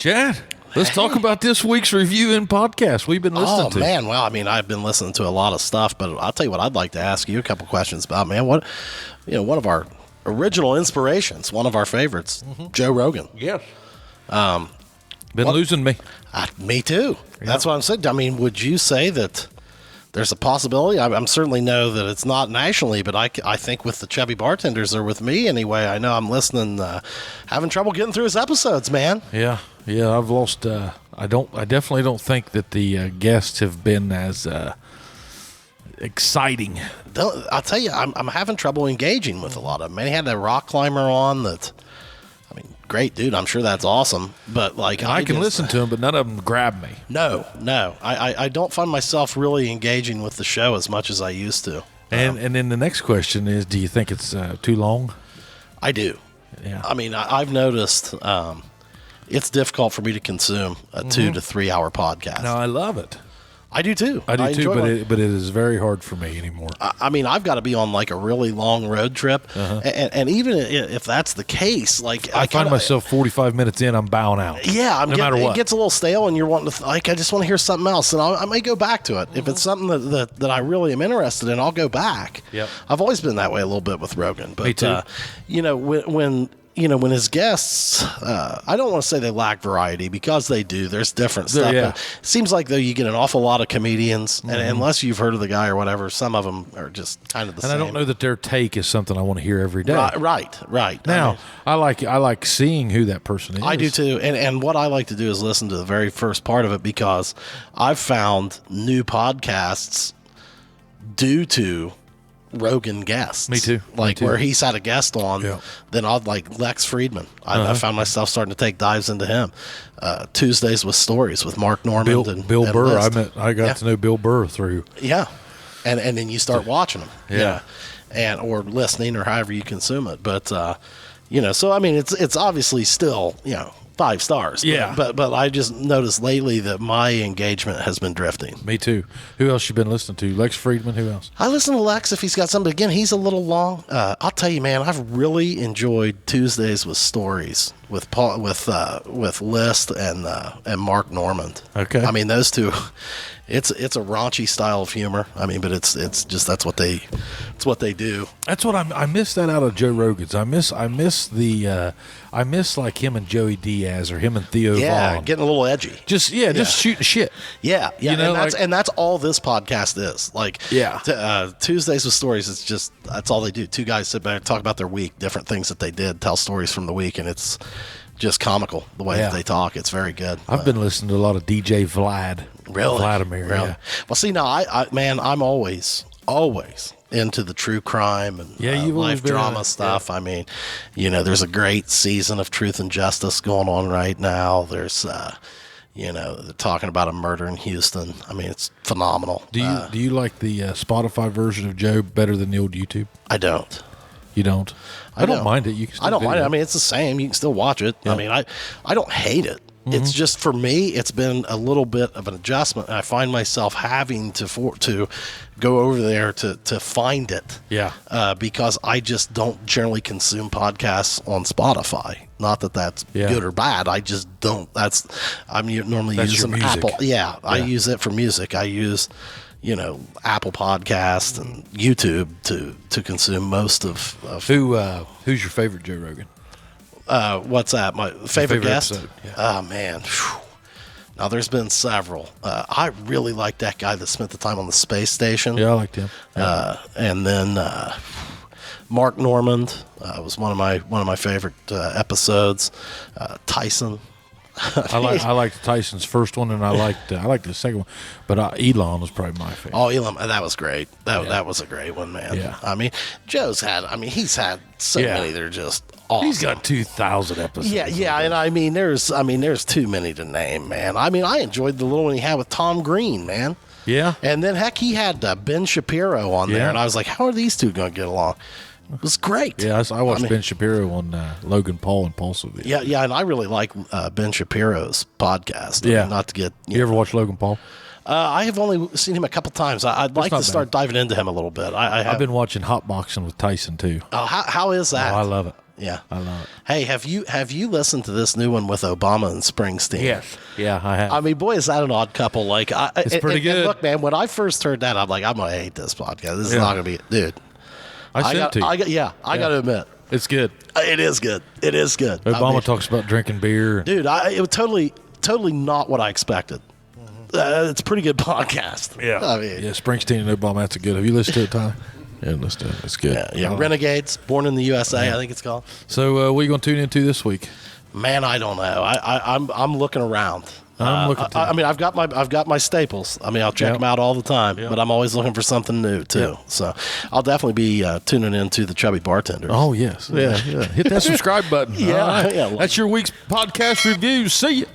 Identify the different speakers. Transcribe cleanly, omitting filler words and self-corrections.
Speaker 1: Chad, let's talk about this week's review and podcast we've been listening to.
Speaker 2: Oh, man. Well, I mean, I've been listening to a lot of stuff, but I'll tell you what I'd like to ask you a couple questions about, man. One of our original inspirations, one of our favorites, Joe Rogan.
Speaker 1: Yes. Been losing me.
Speaker 2: Me too. Yeah. That's what I'm saying. I mean, would you say that there's a possibility? I'm certainly know that it's not nationally, but I think with the Chubby Bartenders, or with me anyway, I know I'm listening, having trouble getting through his episodes, man.
Speaker 1: Yeah. I've lost. I definitely don't think that the guests have been as exciting.
Speaker 2: I'll tell you, I'm having trouble engaging with a lot of them. Man, he had that rock climber on that. I mean, great dude. I'm sure that's awesome. But like,
Speaker 1: I can listen to him, but none of them grab me.
Speaker 2: No. I don't find myself really engaging with the show as much as I used to.
Speaker 1: And then the next question is, do you think it's too long?
Speaker 2: I do.
Speaker 1: Yeah.
Speaker 2: I mean, I've noticed it's difficult for me to consume a 2 to 3 hour podcast.
Speaker 1: No, I love it.
Speaker 2: I do too.
Speaker 1: But it is very hard for me anymore.
Speaker 2: I mean, I've got to be on like a really long road trip, and even if that's the case, like
Speaker 1: I find myself 45 minutes in, I'm bowing out.
Speaker 2: Yeah,
Speaker 1: no matter what.
Speaker 2: It gets a little stale, and you're wanting to I just want to hear something else, and I may go back to it if it's something that I really am interested in. I'll go back.
Speaker 1: Yep.
Speaker 2: I've always been that way a little bit with Rogan, but
Speaker 1: me too.
Speaker 2: When his guests, I don't want to say they lack variety, because they do. There's different stuff.
Speaker 1: Yeah.
Speaker 2: It seems like, though, you get an awful lot of comedians, and unless you've heard of the guy or whatever, some of them are just kind of the same.
Speaker 1: And I don't know that their take is something I want to hear every day.
Speaker 2: Right.
Speaker 1: Now, I like seeing who that person is.
Speaker 2: I do too. And what I like to do is listen to the very first part of it, because I've found new podcasts due to Rogan guests.
Speaker 1: Me too.
Speaker 2: Where he's had a guest on, then I'll like Lex Fridman. I found myself starting to take dives into him. Tuesdays with Stories with Mark Normand and
Speaker 1: Bill Burr.
Speaker 2: List.
Speaker 1: I got to know Bill Burr through.
Speaker 2: Yeah. And then you start watching them.
Speaker 1: Yeah.
Speaker 2: And or listening, or however you consume it. But so I mean it's obviously still, 5 stars.
Speaker 1: Yeah.
Speaker 2: But I just noticed lately that my engagement has been drifting.
Speaker 1: Me too. Who else you been listening to? Lex Fridman. Who else?
Speaker 2: I listen to Lex if he's got something. Again, he's a little long. I'll tell you, man, I've really enjoyed Tuesdays with Stories with Paul, with List and Mark Normand.
Speaker 1: Okay.
Speaker 2: I mean, those two. It's a raunchy style of humor. I mean, but it's just it's what they do.
Speaker 1: That's what I miss that out of Joe Rogan's. I miss like him and Joey Diaz, or him and Theo Vaughn.
Speaker 2: Getting a little edgy.
Speaker 1: Just shooting shit.
Speaker 2: Yeah.
Speaker 1: And
Speaker 2: that's all this podcast is. Tuesdays with Stories. It's just that's all they do. Two guys sit back, talk about their week, different things that they did, tell stories from the week, and it's just comical the way that they talk. It's very good.
Speaker 1: I've been listening to a lot of DJ Vlad.
Speaker 2: Really?
Speaker 1: Vladimir.
Speaker 2: Really?
Speaker 1: Yeah.
Speaker 2: Well, see, now I'm always into the true crime and life drama stuff. Yeah. I mean, there's a great season of Truth and Justice going on right now. There's, they're talking about a murder in Houston. I mean, it's phenomenal.
Speaker 1: Do you like the Spotify version of Joe better than the old YouTube?
Speaker 2: I don't.
Speaker 1: You don't? I don't mind it. You can.
Speaker 2: I don't mind it. I mean, it's the same. You can still watch it. Yeah. I mean, I don't hate it. Mm-hmm. It's just, for me, it's been a little bit of an adjustment. And I find myself having to go over there to find it.
Speaker 1: Yeah.
Speaker 2: Because I just don't generally consume podcasts on Spotify. Not that that's good or bad. I just don't. I'm normally using Apple. Yeah. I use it for music. I use Apple Podcasts and YouTube to consume most of
Speaker 1: who's your favorite Joe Rogan?
Speaker 2: What's that? My favorite guest?
Speaker 1: Episode. Yeah.
Speaker 2: Oh, man. Whew. Now, there's been several. I really like that guy that spent the time on the space station.
Speaker 1: Yeah, I liked him.
Speaker 2: Yeah. And then Mark Normand was one of my favorite episodes. Tyson.
Speaker 1: I liked Tyson's first one, and I liked the second one, but Elon was probably my favorite.
Speaker 2: Oh, Elon, that was great. That was a great one, man.
Speaker 1: Yeah.
Speaker 2: I mean, he's had so many that are just awesome.
Speaker 1: He's got 2,000 episodes.
Speaker 2: Yeah, and I mean, there's too many to name, man. I mean, I enjoyed the little one he had with Tom Green, man.
Speaker 1: Yeah.
Speaker 2: And then heck, he had Ben Shapiro on there, and I was like, how are these two going to get along? It was great.
Speaker 1: Yeah, I watched Ben Shapiro on Logan Paul and Impulsive.
Speaker 2: Yeah, and I really like Ben Shapiro's podcast.
Speaker 1: Yeah.
Speaker 2: Not to get...
Speaker 1: You ever watch Logan Paul?
Speaker 2: I have only seen him a couple times. I'd like to start diving into him a little bit. I've
Speaker 1: been watching Hot Boxing with Tyson, too.
Speaker 2: Oh, how is that?
Speaker 1: Oh, I love it.
Speaker 2: Yeah.
Speaker 1: I love it.
Speaker 2: Hey, have you listened to this new one with Obama and Springsteen?
Speaker 1: Yes. Yeah, I have.
Speaker 2: I mean, boy, is that an odd couple. Like,
Speaker 1: it's pretty good.
Speaker 2: And look, man, when I first heard that, I'm like, I'm going to hate this podcast. This is not going to be, dude.
Speaker 1: I sent it to you.
Speaker 2: I got to admit.
Speaker 1: It's good.
Speaker 2: It is good. It is good.
Speaker 1: Obama talks about drinking beer.
Speaker 2: Dude, it was totally not what I expected. It's a pretty good podcast.
Speaker 1: Yeah.
Speaker 2: I mean,
Speaker 1: yeah, Springsteen and Obama, that's a good. Have you listened to it, Ty? Yeah, listen to it. It's good.
Speaker 2: Yeah. Renegades, Born in the USA, I think it's called.
Speaker 1: So, what are you going to tune into this week?
Speaker 2: Man, I don't know. I'm looking around.
Speaker 1: I
Speaker 2: mean, I've got my staples. I mean, I'll check them out all the time, but I'm always looking for something new too. So, I'll definitely be tuning into the Chubby Bartenders.
Speaker 1: Oh yes, yeah. Hit that subscribe button.
Speaker 2: Yeah,
Speaker 1: That's your week's podcast review. See you.